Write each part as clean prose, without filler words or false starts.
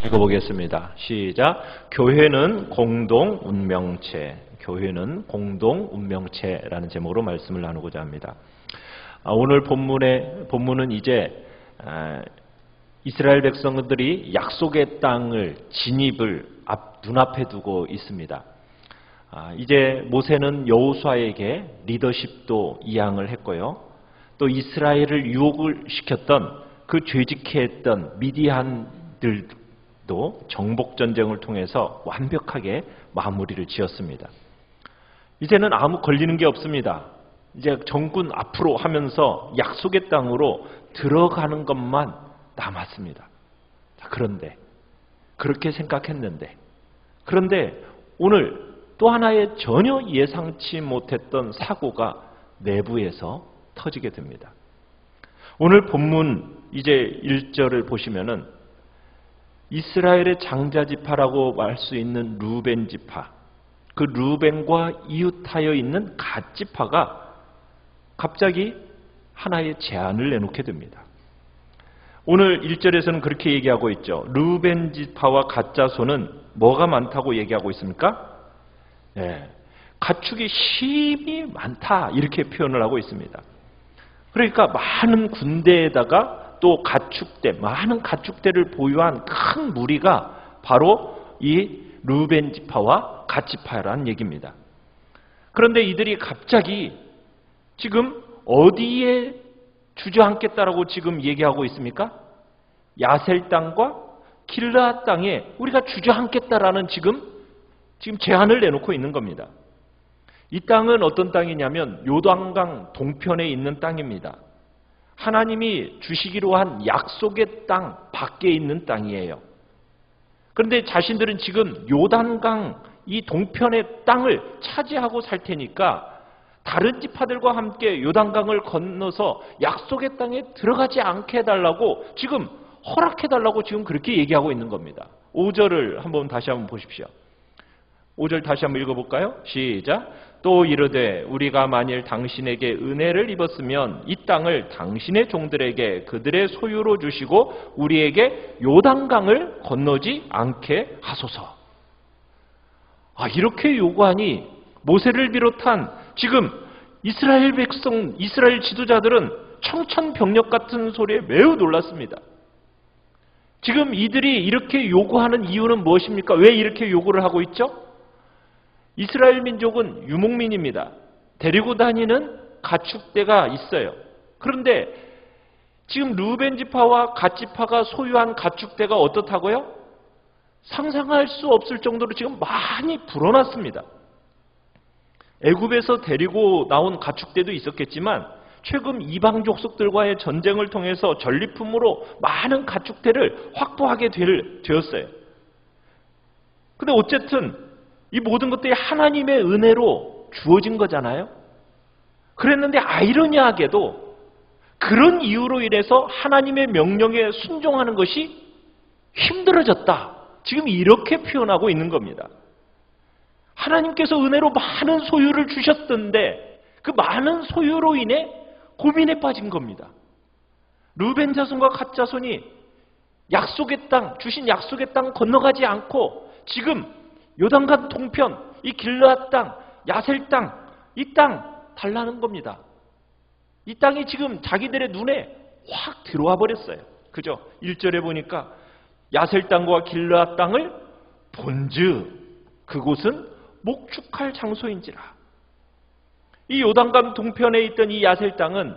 읽어보겠습니다. 시작. 교회는 공동 운명체. 교회는 공동 운명체라는 제목으로 말씀을 나누고자 합니다. 오늘 본문은 이제 이스라엘 백성들이 약속의 땅을 진입을 눈앞에 두고 있습니다. 이제 모세는 여호수아에게 리더십도 이양을 했고요. 또 이스라엘을 유혹을 시켰던 그 죄직했던 미디안들도 정복 전쟁을 통해서 완벽하게 마무리를 지었습니다. 이제는 아무 걸리는 게 없습니다. 이제 정군 앞으로 하면서 약속의 땅으로 들어가는 것만 남았습니다. 그런데 그렇게 생각했는데 그런데 오늘 또 하나의 전혀 예상치 못했던 사고가 내부에서 터지게 됩니다. 오늘 본문 이제 1절을 보시면은 이스라엘의 장자지파라고 말 수 있는 루벤 지파, 그 루벤과 이웃하여 있는 갓 지파가 갑자기 하나의 제안을 내놓게 됩니다. 오늘 1절에서는 그렇게 얘기하고 있죠. 루벤 지파와 갓 자손은 뭐가 많다고 얘기하고 있습니까? 가축이 심히 많다 이렇게 표현을 하고 있습니다. 그러니까 많은 군대에다가 또 가축대, 많은 가축대를 보유한 큰 무리가 바로 이 루벤 지파와 갓 지파라는 얘기입니다. 그런데 이들이 갑자기 지금 어디에 주저앉겠다라고 지금 얘기하고 있습니까? 야셀 땅과 길르앗 땅에 우리가 주저앉겠다라는 지금 제안을 내놓고 있는 겁니다. 이 땅은 어떤 땅이냐면 요단강 동편에 있는 땅입니다. 하나님이 주시기로 한 약속의 땅 밖에 있는 땅이에요. 그런데 자신들은 지금 요단강 이 동편의 땅을 차지하고 살 테니까 다른 지파들과 함께 요단강을 건너서 약속의 땅에 들어가지 않게 해달라고 지금 허락해달라고 지금 그렇게 얘기하고 있는 겁니다. 5절을 다시 한번 보십시오. 5절 다시 한번 읽어볼까요? 시작. 또 이르되 우리가 만일 당신에게 은혜를 입었으면 이 땅을 당신의 종들에게 그들의 소유로 주시고 우리에게 요단강을 건너지 않게 하소서. 이렇게 요구하니 모세를 비롯한 지금 이스라엘 백성, 이스라엘 지도자들은 청천벽력 같은 소리에 매우 놀랐습니다. 지금 이들이 이렇게 요구하는 이유는 무엇입니까? 왜 이렇게 요구를 하고 있죠? 이스라엘 민족은 유목민입니다. 데리고 다니는 가축대가 있어요. 그런데 지금 루벤 지파와 갓 지파가 소유한 가축대가 어떻다고요? 상상할 수 없을 정도로 지금 많이 불어났습니다. 애굽에서 데리고 나온 가축대도 있었겠지만 최근 이방 족속들과의 전쟁을 통해서 전리품으로 많은 가축대를 확보하게 되었어요. 근데 어쨌든 이 모든 것들이 하나님의 은혜로 주어진 거잖아요. 그랬는데 아이러니하게도 그런 이유로 인해서 하나님의 명령에 순종하는 것이 힘들어졌다. 지금 이렇게 표현하고 있는 겁니다. 하나님께서 은혜로 많은 소유를 주셨던데 그 많은 소유로 인해 고민에 빠진 겁니다. 루벤 자손과 갓 자손이 약속의 땅, 주신 약속의 땅 건너가지 않고 지금 요단강 동편, 이 길르앗 땅, 야셀 땅, 이 땅 달라는 겁니다. 이 땅이 지금 자기들의 눈에 확 들어와 버렸어요. 그죠? 1절에 보니까 야셀 땅과 길르앗 땅을 본즉 그곳은 목축할 장소인지라. 이 요단강 동편에 있던 이 야셀 땅은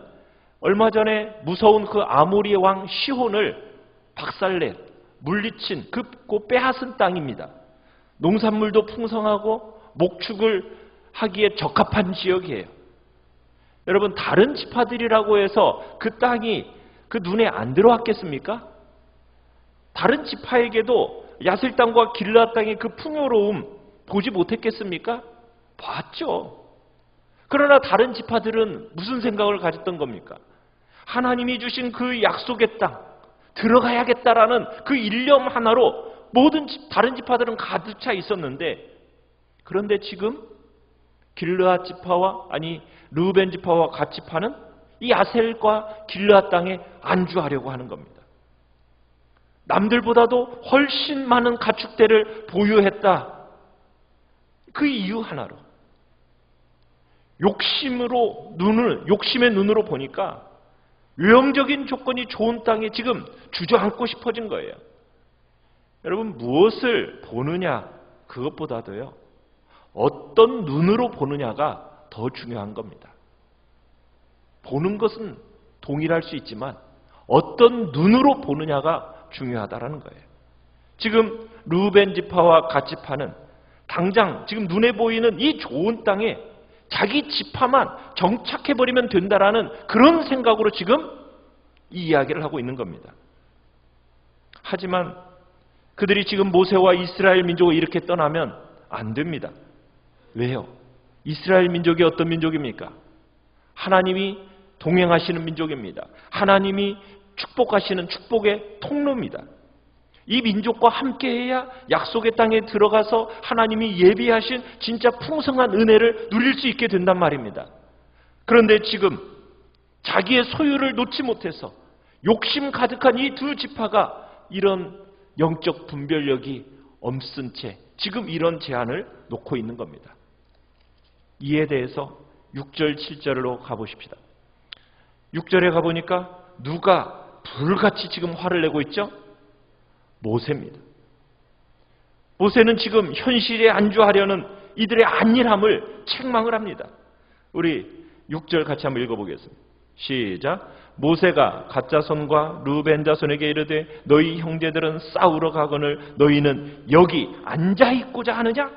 얼마 전에 무서운 그 아모리의 왕 시혼을 박살내 물리친 그 빼앗은 땅입니다. 농산물도 풍성하고 목축을 하기에 적합한 지역이에요. 여러분 다른 지파들이라고 해서 그 땅이 그 눈에 안 들어왔겠습니까? 다른 지파에게도 야셀 땅과 길르앗 땅의 그 풍요로움 보지 못했겠습니까? 봤죠. 그러나 다른 지파들은 무슨 생각을 가졌던 겁니까? 하나님이 주신 그 약속의 땅 들어가야겠다라는 그 일념 하나로 모든 다른 지파들은 가득 차 있었는데 그런데 지금 길르앗 지파와 루벤 지파와 갓 지파는 이 아셀과 길르앗 땅에 안주하려고 하는 겁니다. 남들보다도 훨씬 많은 가축대를 보유했다. 그 이유 하나로 욕심의 눈으로 보니까 외형적인 조건이 좋은 땅에 지금 주저앉고 싶어진 거예요. 여러분, 무엇을 보느냐 그것보다도요, 어떤 눈으로 보느냐가 더 중요한 겁니다. 보는 것은 동일할 수 있지만 어떤 눈으로 보느냐가 중요하다라는 거예요. 지금 루벤 지파와 갓 지파는 당장 지금 눈에 보이는 이 좋은 땅에 자기 지파만 정착해버리면 된다라는 그런 생각으로 지금 이 이야기를 하고 있는 겁니다. 하지만 그들이 지금 모세와 이스라엘 민족을 이렇게 떠나면 안 됩니다. 왜요? 이스라엘 민족이 어떤 민족입니까? 하나님이 동행하시는 민족입니다. 하나님이 축복하시는 축복의 통로입니다. 이 민족과 함께해야 약속의 땅에 들어가서 하나님이 예비하신 진짜 풍성한 은혜를 누릴 수 있게 된단 말입니다. 그런데 지금 자기의 소유를 놓지 못해서 욕심 가득한 이 두 지파가 이런 영적 분별력이 없은 채 지금 이런 제안을 놓고 있는 겁니다. 이에 대해서 6절, 7절로 가보십시다. 6절에 가보니까 누가 불같이 지금 화를 내고 있죠? 모세입니다. 모세는 지금 현실에 안주하려는 이들의 안일함을 책망을 합니다. 우리 6절 같이 한번 읽어보겠습니다. 시작. 모세가 갓 자손과 루벤 자손에게 이르되 너희 형제들은 싸우러 가거늘 너희는 여기 앉아있고자 하느냐?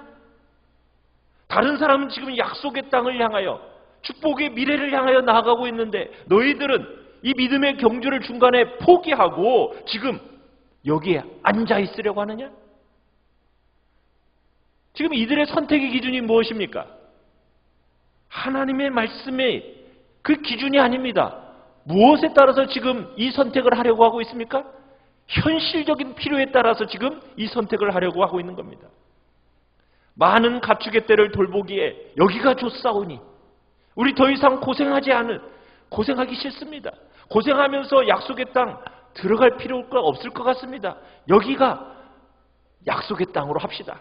다른 사람은 지금 약속의 땅을 향하여 축복의 미래를 향하여 나아가고 있는데 너희들은 이 믿음의 경주를 중간에 포기하고 지금 여기에 앉아있으려고 하느냐? 지금 이들의 선택의 기준이 무엇입니까? 하나님의 말씀의 그 기준이 아닙니다. 무엇에 따라서 지금 이 선택을 하려고 하고 있습니까? 현실적인 필요에 따라서 지금 이 선택을 하려고 하고 있는 겁니다. 많은 가축의 떼를 돌보기에 여기가 좋사오니 우리 더 이상 고생하기 싫습니다. 고생하면서 약속의 땅 들어갈 필요가 없을 것 같습니다. 여기가 약속의 땅으로 합시다.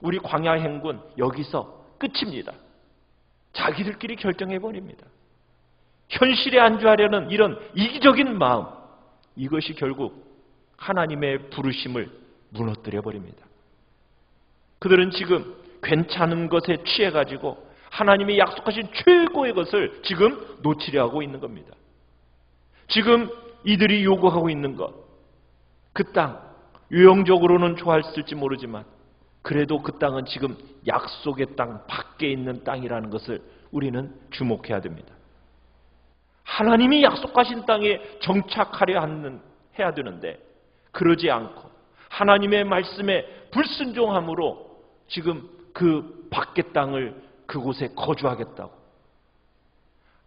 우리 광야 행군 여기서 끝입니다. 자기들끼리 결정해버립니다. 현실에 안주하려는 이런 이기적인 마음, 이것이 결국 하나님의 부르심을 무너뜨려버립니다. 그들은 지금 괜찮은 것에 취해가지고 하나님이 약속하신 최고의 것을 지금 놓치려 하고 있는 겁니다. 지금 이들이 요구하고 있는 것, 그 땅, 유형적으로는 좋았을지 모르지만 그래도 그 땅은 지금 약속의 땅 밖에 있는 땅이라는 것을 우리는 주목해야 됩니다. 하나님이 약속하신 땅에 정착하려 해야 되는데 그러지 않고 하나님의 말씀에 불순종함으로 지금 그 밖의 땅을 그곳에 거주하겠다고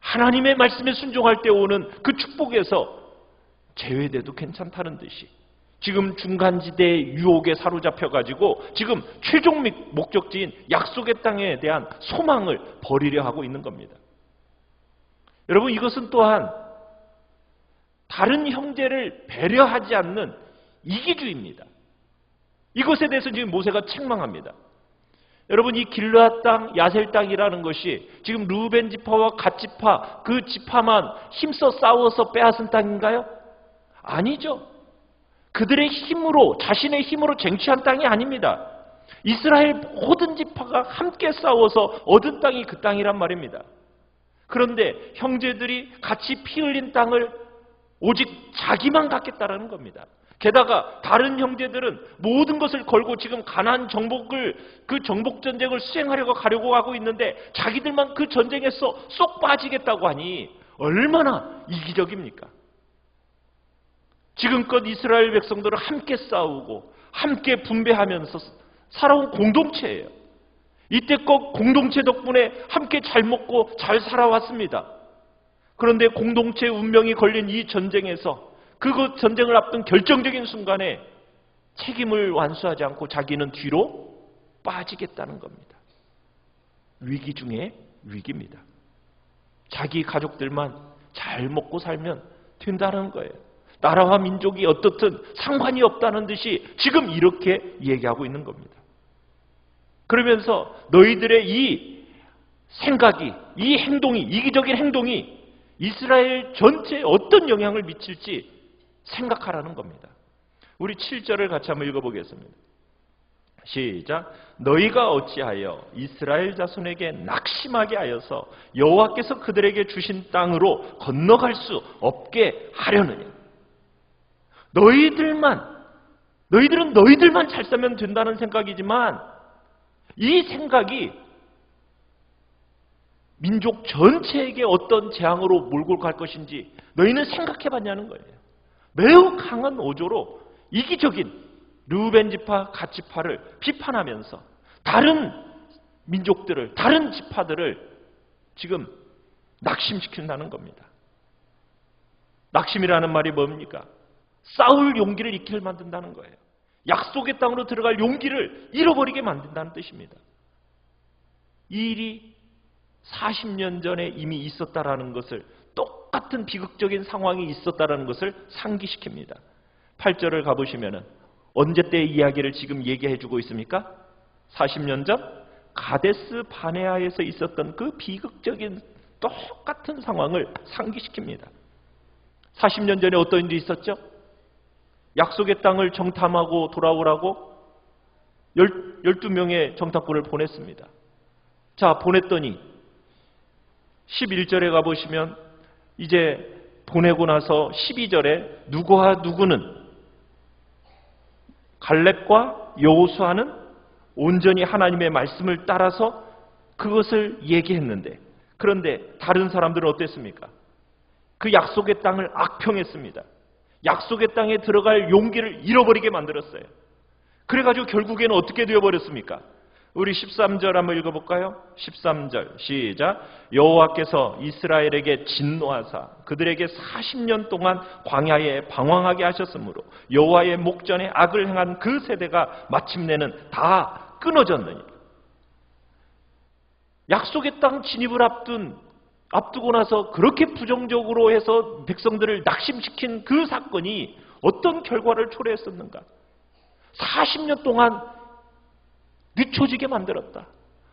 하나님의 말씀에 순종할 때 오는 그 축복에서 제외돼도 괜찮다는 듯이 지금 중간지대의 유혹에 사로잡혀가지고 지금 최종 목적지인 약속의 땅에 대한 소망을 버리려 하고 있는 겁니다. 여러분, 이것은 또한 다른 형제를 배려하지 않는 이기주의입니다. 이것에 대해서 지금 모세가 책망합니다. 여러분, 이 길르앗 땅, 야셀 땅이라는 것이 지금 루벤 지파와 갓 지파, 그 지파만 힘써 싸워서 빼앗은 땅인가요? 아니죠. 그들의 힘으로, 자신의 힘으로 쟁취한 땅이 아닙니다. 이스라엘 모든 지파가 함께 싸워서 얻은 땅이 그 땅이란 말입니다. 그런데 형제들이 같이 피 흘린 땅을 오직 자기만 갖겠다라는 겁니다. 게다가 다른 형제들은 모든 것을 걸고 지금 가나안 정복을, 그 정복 전쟁을 수행하려고 가려고 하고 있는데 자기들만 그 전쟁에서 쏙 빠지겠다고 하니 얼마나 이기적입니까? 지금껏 이스라엘 백성들은 함께 싸우고 함께 분배하면서 살아온 공동체예요. 이때껏 공동체 덕분에 함께 잘 먹고 잘 살아왔습니다. 그런데 공동체의 운명이 걸린 이 전쟁에서 그 전쟁을 앞둔 결정적인 순간에 책임을 완수하지 않고 자기는 뒤로 빠지겠다는 겁니다. 위기 중에 위기입니다. 자기 가족들만 잘 먹고 살면 된다는 거예요. 나라와 민족이 어떻든 상관이 없다는 듯이 지금 이렇게 얘기하고 있는 겁니다. 그러면서 너희들의 이 생각이, 이 행동이, 이기적인 행동이 이스라엘 전체에 어떤 영향을 미칠지 생각하라는 겁니다. 우리 7절을 같이 한번 읽어보겠습니다. 시작. 너희가 어찌하여 이스라엘 자손에게 낙심하게 하여서 여호와께서 그들에게 주신 땅으로 건너갈 수 없게 하려느냐. 너희들은 너희들만 잘 살면 된다는 생각이지만 이 생각이 민족 전체에게 어떤 재앙으로 몰고 갈 것인지 너희는 생각해 봤냐는 거예요. 매우 강한 어조로 이기적인 르우벤 지파, 갓 지파를 비판하면서 다른 민족들을, 다른 지파들을 지금 낙심시킨다는 겁니다. 낙심이라는 말이 뭡니까? 싸울 용기를 잃게 만든다는 거예요. 약속의 땅으로 들어갈 용기를 잃어버리게 만든다는 뜻입니다. 이 일이 40년 전에 이미 있었다라는 것을, 똑같은 비극적인 상황이 있었다라는 것을 상기시킵니다. 8절을 가보시면은 언제 때의 이야기를 지금 얘기해 주고 있습니까? 40년 전 가데스 바네아에서 있었던 그 비극적인 똑같은 상황을 상기시킵니다. 40년 전에 어떤 일이 있었죠? 약속의 땅을 정탐하고 돌아오라고 12명의 정탐꾼을 보냈습니다. 자, 보냈더니 11절에 가보시면 이제 보내고 나서 12절에 누구와 누구는, 갈렙과 여호수아는 온전히 하나님의 말씀을 따라서 그것을 얘기했는데, 그런데 다른 사람들은 어땠습니까? 그 약속의 땅을 악평했습니다. 약속의 땅에 들어갈 용기를 잃어버리게 만들었어요. 그래가지고 결국에는 어떻게 되어버렸습니까? 우리 13절 한번 읽어볼까요? 13절 시작. 여호와께서 이스라엘에게 진노하사 그들에게 40년 동안 광야에 방황하게 하셨으므로 여호와의 목전에 악을 행한 그 세대가 마침내는 다 끊어졌느니라. 약속의 땅 진입을 앞두고 나서 그렇게 부정적으로 해서 백성들을 낙심시킨 그 사건이 어떤 결과를 초래했었는가? 40년 동안 늦춰지게 만들었다.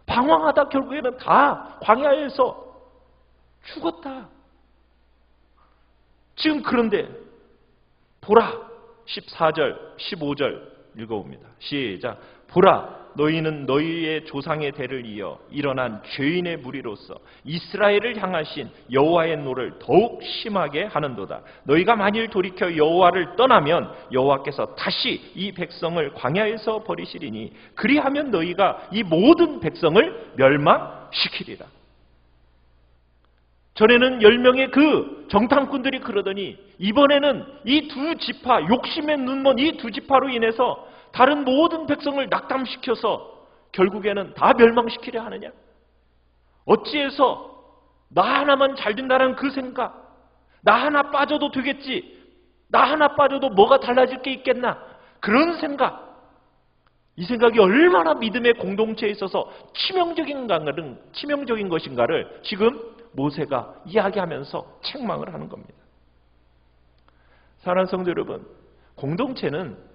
방황하다 결국에는 다 광야에서 죽었다. 지금 그런데 보라, 14절, 15절 읽어봅니다. 시작. 보라, 너희는 너희의 조상의 대를 이어 일어난 죄인의 무리로서 이스라엘을 향하신 여호와의 노를 더욱 심하게 하는도다. 너희가 만일 돌이켜 여호와를 떠나면 여호와께서 다시 이 백성을 광야에서 버리시리니 그리하면 너희가 이 모든 백성을 멸망시키리라. 전에는 10명의 그 정탐꾼들이 그러더니 이번에는 이 두 지파, 욕심에 눈먼 이 두 지파로 인해서 다른 모든 백성을 낙담시켜서 결국에는 다 멸망시키려 하느냐? 어찌해서 나 하나만 잘 된다는 그 생각, 나 하나 빠져도 되겠지, 나 하나 빠져도 뭐가 달라질 게 있겠나, 그런 생각, 이 생각이 얼마나 믿음의 공동체에 있어서 치명적인 것인가를 지금 모세가 이야기하면서 책망을 하는 겁니다. 사랑하는 성도 여러분, 공동체는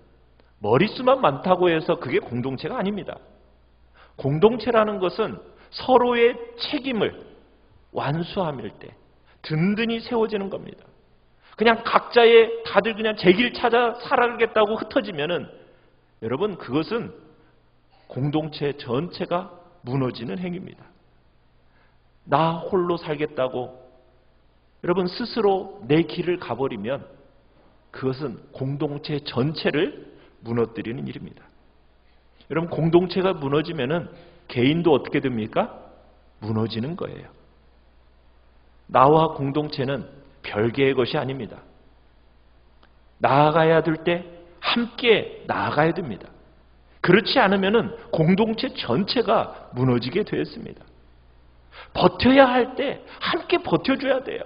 머릿수만 많다고 해서 그게 공동체가 아닙니다. 공동체라는 것은 서로의 책임을 완수함일 때 든든히 세워지는 겁니다. 그냥 각자의 다들 그냥 제 길 찾아 살아가겠다고 흩어지면은 여러분 그것은 공동체 전체가 무너지는 행위입니다. 나 홀로 살겠다고 여러분 스스로 내 길을 가버리면 그것은 공동체 전체를 무너뜨리는 일입니다. 여러분 공동체가 무너지면은 개인도 어떻게 됩니까? 무너지는 거예요. 나와 공동체는 별개의 것이 아닙니다. 나아가야 될 때 함께 나아가야 됩니다. 그렇지 않으면은 공동체 전체가 무너지게 되었습니다. 버텨야 할 때 함께 버텨줘야 돼요.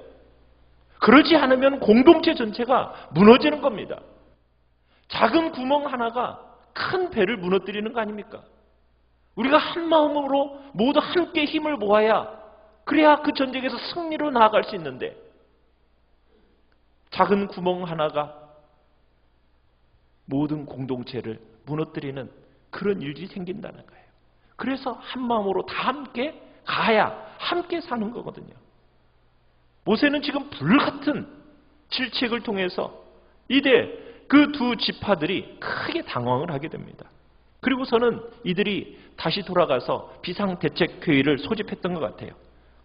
그러지 않으면 공동체 전체가 무너지는 겁니다. 작은 구멍 하나가 큰 배를 무너뜨리는 거 아닙니까? 우리가 한 마음으로 모두 함께 힘을 모아야 그래야 그 전쟁에서 승리로 나아갈 수 있는데 작은 구멍 하나가 모든 공동체를 무너뜨리는 그런 일이 생긴다는 거예요. 그래서 한 마음으로 다 함께 가야 함께 사는 거거든요. 모세는 지금 불같은 질책을 통해서 이때 그 두 지파들이 크게 당황을 하게 됩니다. 그리고서는 이들이 다시 돌아가서 비상대책회의를 소집했던 것 같아요.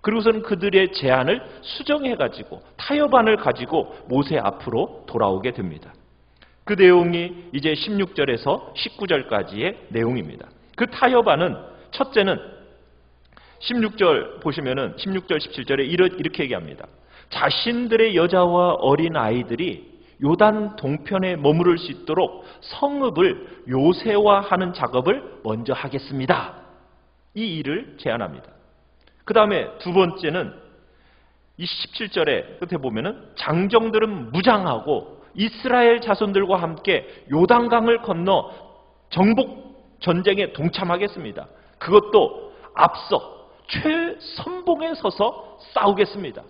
그리고서는 그들의 제안을 수정해가지고 타협안을 가지고 모세 앞으로 돌아오게 됩니다. 그 내용이 이제 16절에서 19절까지의 내용입니다. 그 타협안은 첫째는 16절 보시면은 16절 17절에 이렇게 얘기합니다. 자신들의 여자와 어린 아이들이 요단 동편에 머무를 수 있도록 성읍을 요새화하는 작업을 먼저 하겠습니다. 이 일을 제안합니다. 그 다음에 두 번째는 이 17절에 끝에 보면은 장정들은 무장하고 이스라엘 자손들과 함께 요단강을 건너 정복 전쟁에 동참하겠습니다. 그것도 앞서 최선봉에 서서 싸우겠습니다.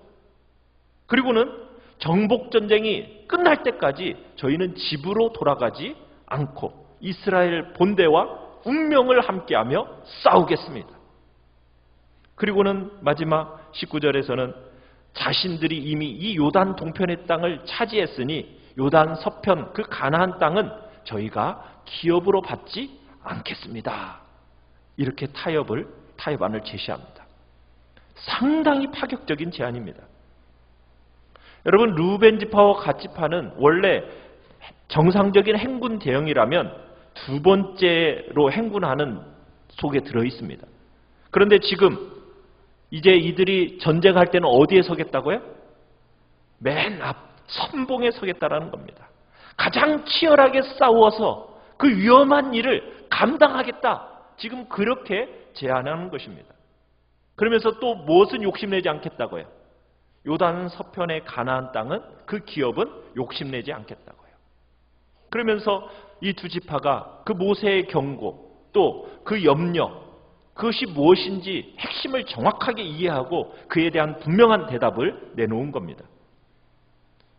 그리고는 정복 전쟁이 끝날 때까지 저희는 집으로 돌아가지 않고 이스라엘 본대와 운명을 함께하며 싸우겠습니다. 그리고는 마지막 19절에서는 자신들이 이미 이 요단 동편의 땅을 차지했으니 요단 서편 그 가나안 땅은 저희가 기업으로 받지 않겠습니다. 이렇게 타협안을 제시합니다. 상당히 파격적인 제안입니다. 여러분, 루벤 지파와 갓 지파는 원래 정상적인 행군 대응이라면 두 번째로 행군하는 속에 들어 있습니다. 그런데 지금 이제 이들이 전쟁할 때는 어디에 서겠다고요? 맨 앞 선봉에 서겠다라는 겁니다. 가장 치열하게 싸워서 그 위험한 일을 감당하겠다. 지금 그렇게 제안하는 것입니다. 그러면서 또 무엇은 욕심내지 않겠다고요? 요단 서편의 가나안 땅은 그 기업은 욕심내지 않겠다고요. 그러면서 이 두 지파가 그 모세의 경고 또 그 염려 그것이 무엇인지 핵심을 정확하게 이해하고 그에 대한 분명한 대답을 내놓은 겁니다.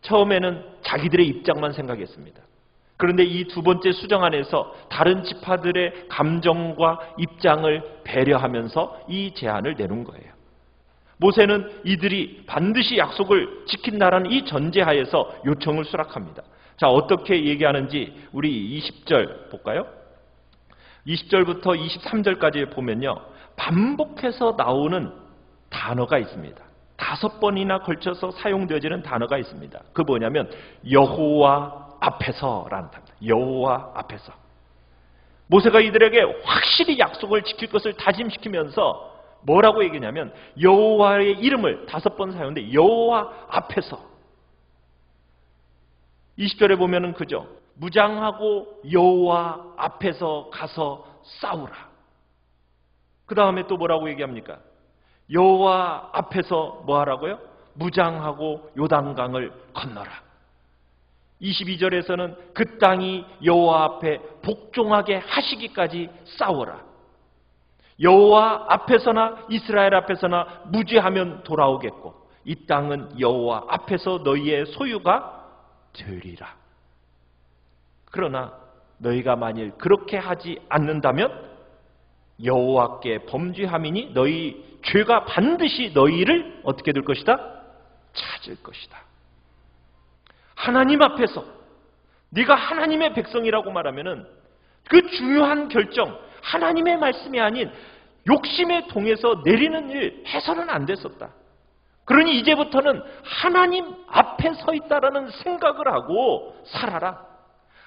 처음에는 자기들의 입장만 생각했습니다. 그런데 이 두 번째 수정안에서 다른 지파들의 감정과 입장을 배려하면서 이 제안을 내놓은 거예요. 모세는 이들이 반드시 약속을 지킨다라는 이 전제하에서 요청을 수락합니다. 자, 어떻게 얘기하는지 우리 20절 볼까요? 20절부터 23절까지 보면요. 반복해서 나오는 단어가 있습니다. 5번이나 걸쳐서 사용되어지는 단어가 있습니다. 그 뭐냐면 여호와 앞에서라는 단어입니다. 여호와 앞에서. 모세가 이들에게 확실히 약속을 지킬 것을 다짐시키면서 뭐라고 얘기냐면 여호와의 이름을 5번 사용하는데 여호와 앞에서. 20절에 보면은 그죠. 무장하고 여호와 앞에서 가서 싸우라. 그 다음에 또 뭐라고 얘기합니까? 여호와 앞에서 뭐 하라고요? 무장하고 요단강을 건너라. 22절에서는 그 땅이 여호와 앞에 복종하게 하시기까지 싸워라. 여호와 앞에서나 이스라엘 앞에서나 무죄하면 돌아오겠고 이 땅은 여호와 앞에서 너희의 소유가 되리라. 그러나 너희가 만일 그렇게 하지 않는다면 여호와께 범죄함이니 너희 죄가 반드시 너희를 어떻게 될 것이다? 찾을 것이다. 하나님 앞에서 네가 하나님의 백성이라고 말하면은 그 중요한 결정, 하나님의 말씀이 아닌 욕심에 통해서 내리는 일 해서는 안 됐었다. 그러니 이제부터는 하나님 앞에 서 있다라는 생각을 하고 살아라.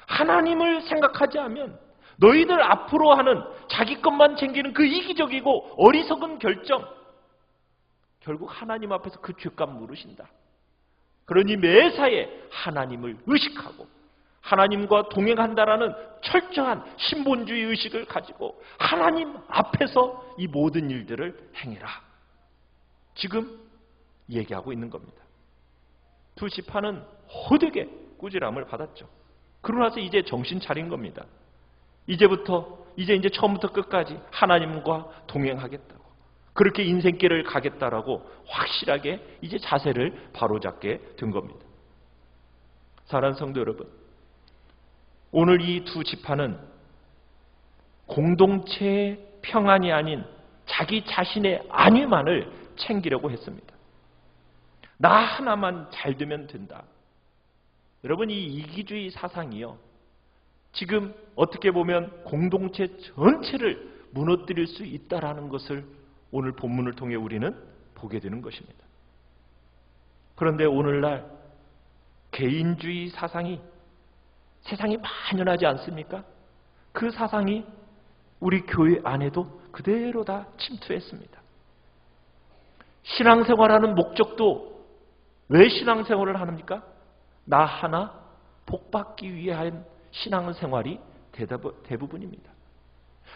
하나님을 생각하지 않으면 너희들 앞으로 하는 자기 것만 챙기는 그 이기적이고 어리석은 결정, 결국 하나님 앞에서 그 죄값 물으신다. 그러니 매사에 하나님을 의식하고 하나님과 동행한다라는 철저한 신본주의 의식을 가지고 하나님 앞에서 이 모든 일들을 행해라. 지금 얘기하고 있는 겁니다. 두 지파는 호되게 꾸지람을 받았죠. 그러고 나서 이제 정신 차린 겁니다. 이제 처음부터 끝까지 하나님과 동행하겠다고. 그렇게 인생길을 가겠다라고 확실하게 이제 자세를 바로잡게 된 겁니다. 사랑하는 성도 여러분, 오늘 이 두 지파는 공동체의 평안이 아닌 자기 자신의 안위만을 챙기려고 했습니다. 나 하나만 잘 되면 된다. 여러분, 이 이기주의 사상이요, 지금 어떻게 보면 공동체 전체를 무너뜨릴 수 있다라는 것을 오늘 본문을 통해 우리는 보게 되는 것입니다. 그런데 오늘날 개인주의 사상이 세상에 만연하지 않습니까? 그 사상이 우리 교회 안에도 그대로 다 침투했습니다. 신앙생활하는 목적도 왜 신앙생활을 합니까? 나 하나 복받기 위한 신앙생활이 대부분입니다.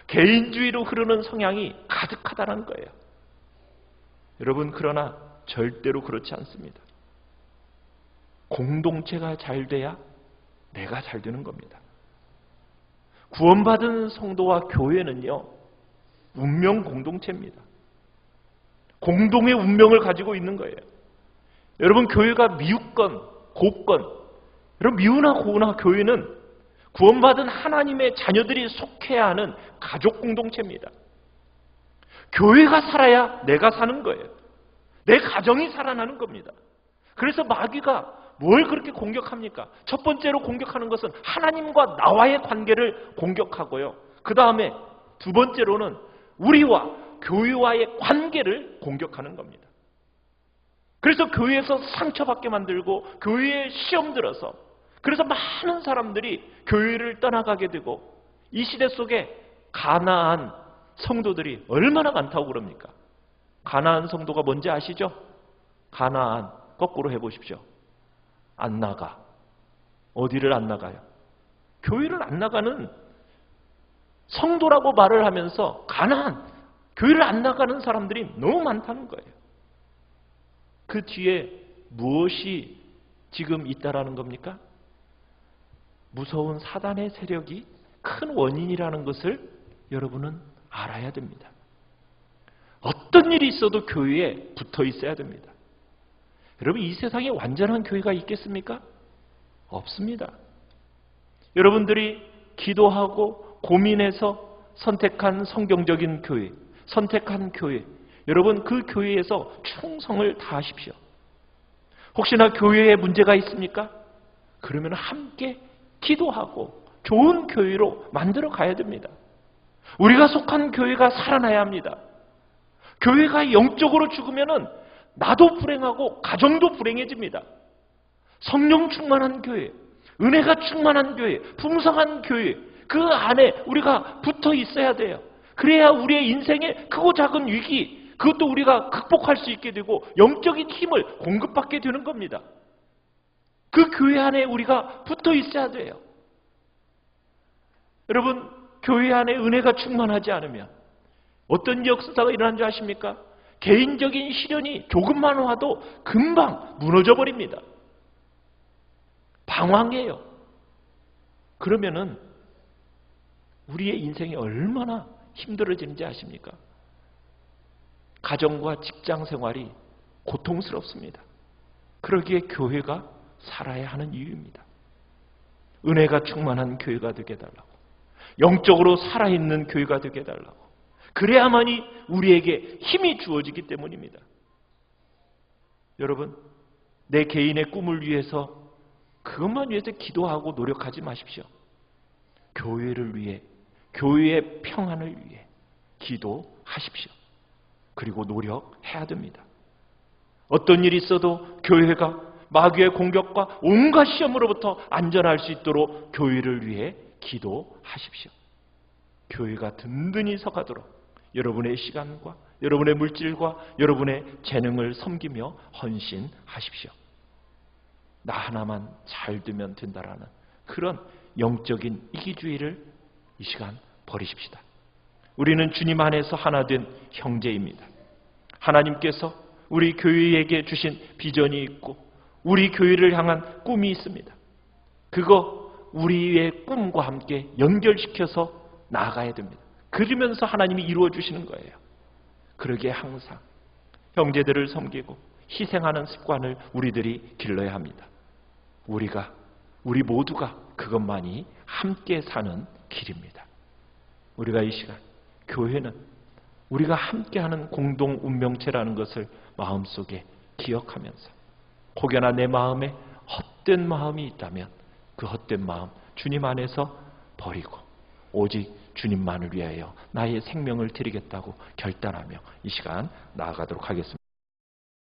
개인주의로 흐르는 성향이 가득하다는 거예요. 여러분, 그러나 절대로 그렇지 않습니다. 공동체가 잘 돼야 내가 잘 되는 겁니다. 구원받은 성도와 교회는요, 운명 공동체입니다. 공동의 운명을 가지고 있는 거예요. 여러분, 교회가 미웃건 곱건, 여러분, 미우나 고우나 교회는 구원받은 하나님의 자녀들이 속해야 하는 가족 공동체입니다. 교회가 살아야 내가 사는 거예요. 내 가정이 살아나는 겁니다. 그래서 마귀가 뭘 그렇게 공격합니까? 첫 번째로 공격하는 것은 하나님과 나와의 관계를 공격하고요. 그 다음에 두 번째로는 우리와 교회와의 관계를 공격하는 겁니다. 그래서 교회에서 상처받게 만들고 교회에 시험 들어서, 그래서 많은 사람들이 교회를 떠나가게 되고, 이 시대 속에 가나안 성도들이 얼마나 많다고 그럽니까? 가나안 성도가 뭔지 아시죠? 가나안 거꾸로 해보십시오. 안 나가. 어디를 안 나가요? 교회를 안 나가는 성도라고 말을 하면서 가나안, 교회를 안 나가는 사람들이 너무 많다는 거예요. 그 뒤에 무엇이 지금 있다라는 겁니까? 무서운 사단의 세력이 큰 원인이라는 것을 여러분은 알아야 됩니다. 어떤 일이 있어도 교회에 붙어 있어야 됩니다. 여러분, 이 세상에 완전한 교회가 있겠습니까? 없습니다. 여러분들이 기도하고 고민해서 선택한 성경적인 교회, 선택한 교회, 여러분 그 교회에서 충성을 다하십시오. 혹시나 교회에 문제가 있습니까? 그러면 함께 기도하고 좋은 교회로 만들어 가야 됩니다. 우리가 속한 교회가 살아나야 합니다. 교회가 영적으로 죽으면은 나도 불행하고 가정도 불행해집니다. 성령 충만한 교회, 은혜가 충만한 교회, 풍성한 교회, 그 안에 우리가 붙어 있어야 돼요. 그래야 우리의 인생의 크고 작은 위기, 그것도 우리가 극복할 수 있게 되고 영적인 힘을 공급받게 되는 겁니다. 그 교회 안에 우리가 붙어 있어야 돼요. 여러분, 교회 안에 은혜가 충만하지 않으면 어떤 역사가 일어난 줄 아십니까? 개인적인 시련이 조금만 와도 금방 무너져 버립니다. 방황해요. 그러면은 우리의 인생이 얼마나 힘들어지는지 아십니까? 가정과 직장 생활이 고통스럽습니다. 그러기에 교회가 살아야 하는 이유입니다. 은혜가 충만한 교회가 되게 해달라고, 영적으로 살아있는 교회가 되게 해달라고, 그래야만이 우리에게 힘이 주어지기 때문입니다. 여러분, 내 개인의 꿈을 위해서 그것만 위해서 기도하고 노력하지 마십시오. 교회를 위해, 교회의 평안을 위해 기도하십시오. 그리고 노력해야 됩니다. 어떤 일이 있어도 교회가 마귀의 공격과 온갖 시험으로부터 안전할 수 있도록 교회를 위해 기도하십시오. 교회가 든든히 서가도록 여러분의 시간과 여러분의 물질과 여러분의 재능을 섬기며 헌신하십시오. 나 하나만 잘 되면 된다라는 그런 영적인 이기주의를 이 시간 버리십시다. 우리는 주님 안에서 하나 된 형제입니다. 하나님께서 우리 교회에게 주신 비전이 있고 우리 교회를 향한 꿈이 있습니다. 그거 우리의 꿈과 함께 연결시켜서 나아가야 됩니다. 그러면서 하나님이 이루어 주시는 거예요. 그러기에 항상 형제들을 섬기고 희생하는 습관을 우리들이 길러야 합니다. 우리가 우리 모두가 그것만이 함께 사는 길입니다. 우리가 이 시간 교회는 우리가 함께하는 공동 운명체라는 것을 마음속에 기억하면서 혹여나 내 마음에 헛된 마음이 있다면 그 헛된 마음 주님 안에서 버리고 오직 주님만을 위하여 나의 생명을 드리겠다고 결단하며 이 시간 나아가도록 하겠습니다.